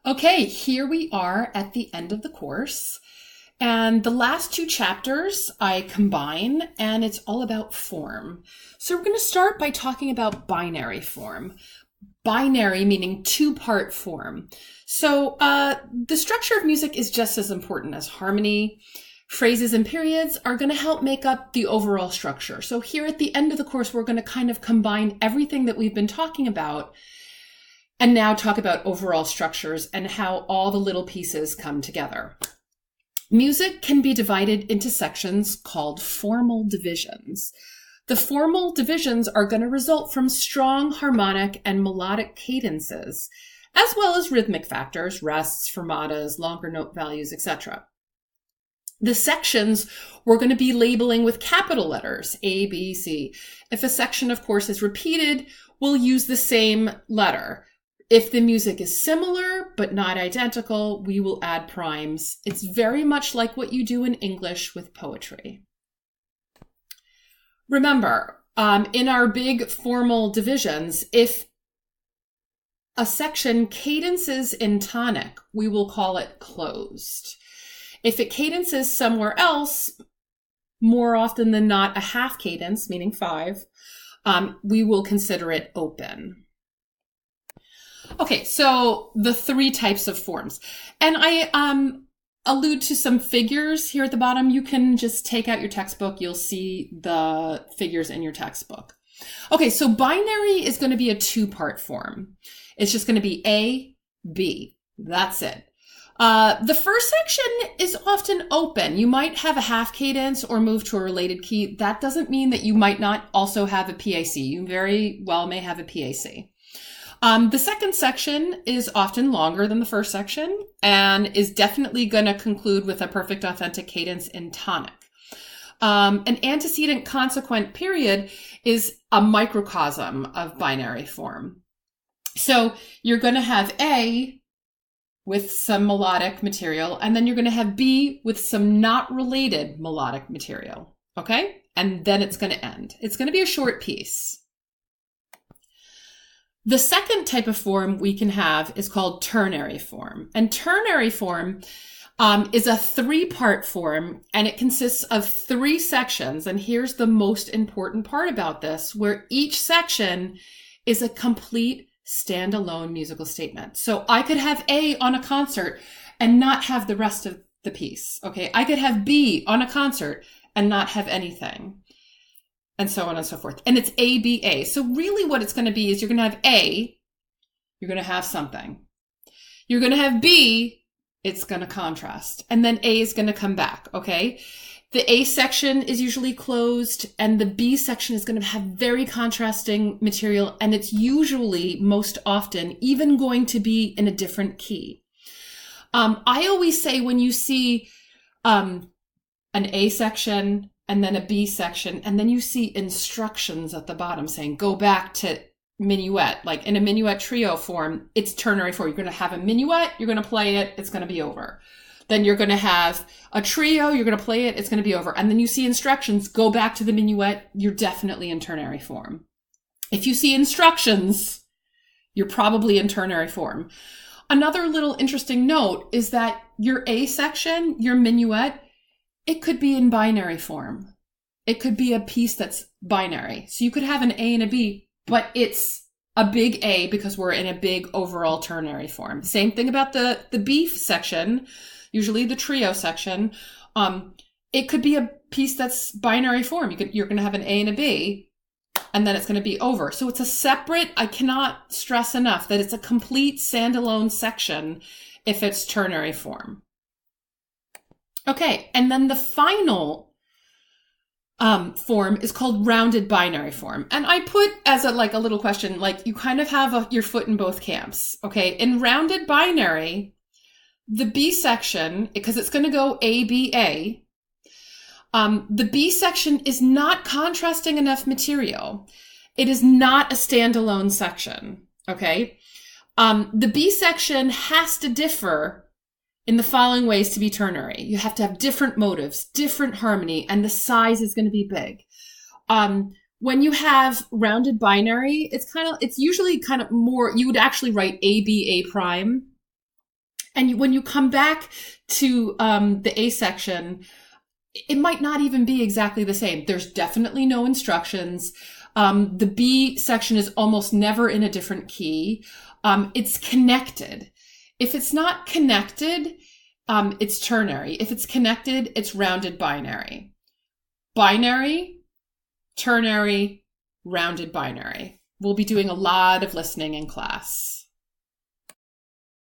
Okay, here we are at the end of the course. And the last two chapters I combine, and it's all about form. So we're going to start by talking about binary form. Binary meaning two-part form. So the structure of music is just as important as harmony. Phrases and periods are going to help make up the overall structure. So here at the end of the course, we're going to kind of combine everything that we've been talking about and now talk about overall structures and how all the little pieces come together. Music can be divided into sections called formal divisions. The formal divisions are going to result from strong harmonic and melodic cadences, as well as rhythmic factors, rests, fermatas, longer note values, etc. The sections we're going to be labeling with capital letters, A, B, C. If a section, of course, is repeated, we'll use the same letter. If the music is similar but not identical, we will add primes. It's very much like what you do in English with poetry. Remember, in our big formal divisions, if a section cadences in tonic, we will call it closed. If it cadences somewhere else, more often than not a half cadence, meaning 5, we will consider it open. Okay, so the 3 types of forms. And I allude to some figures here at the bottom. You can just take out your textbook. You'll see the figures in your textbook. Okay, so binary is going to be a 2-part form. It's just going to be A, B. That's it. The first section is often open. You might have a half cadence or move to a related key. That doesn't mean that you might not also have a PAC. You very well may have a PAC. The second section is often longer than the first section and is definitely going to conclude with a perfect authentic cadence in tonic. An antecedent consequent period is a microcosm of binary form. So you're going to have A with some melodic material, and then you're going to have B with some not related melodic material. Okay? And then it's going to end. It's going to be a short piece. The second type of form we can have is called ternary form. And ternary form is a 3-part form, and it consists of 3 sections. And here's the most important part about this, where each section is a complete standalone musical statement. So I could have A on a concert and not have the rest of the piece. Okay, I could have B on a concert and not have anything. And so on and so forth. And it's A, B, A. So really what it's going to be is you're going to have A, you're going to have something. You're going to have B, it's going to contrast. And then A is going to come back, okay? The A section is usually closed, and the B section is going to have very contrasting material, and it's usually, most often, even going to be in a different key. I always say when you see an A section, and then a B section, and then you see instructions at the bottom saying, go back to minuet. Like in a minuet trio form, it's ternary form. You're going to have a minuet, you're going to play it, it's going to be over. Then you're going to have a trio, you're going to play it, it's going to be over. And then you see instructions, go back to the minuet, you're definitely in ternary form. If you see instructions, you're probably in ternary form. Another little interesting note is that your A section, your minuet, it could be in binary form. It could be a piece that's binary. So you could have an A and a B, but it's a big A because we're in a big overall ternary form. Same thing about the B section, usually the trio section. It could be a piece that's binary form. You're going to have an A and a B, and then it's going to be over. So it's a separate, I cannot stress enough that it's a complete standalone section if it's ternary form. Okay, and then the final form is called rounded binary form. And I put as a little question, like you kind of have your foot in both camps. Okay, in rounded binary, the B section, because it's going to go A, B, A, the B section is not contrasting enough material. It is not a standalone section. Okay, the B section has to differ in the following ways to be ternary. You have to have different motives, different harmony, and the size is going to be big. When you have rounded binary, it's usually kind of more, you would actually write A, B, A prime. And when you come back to the A section, it might not even be exactly the same. There's definitely no instructions. The B section is almost never in a different key. It's connected. If it's not connected, it's ternary. If it's connected, it's rounded binary. Binary, ternary, rounded binary. We'll be doing a lot of listening in class.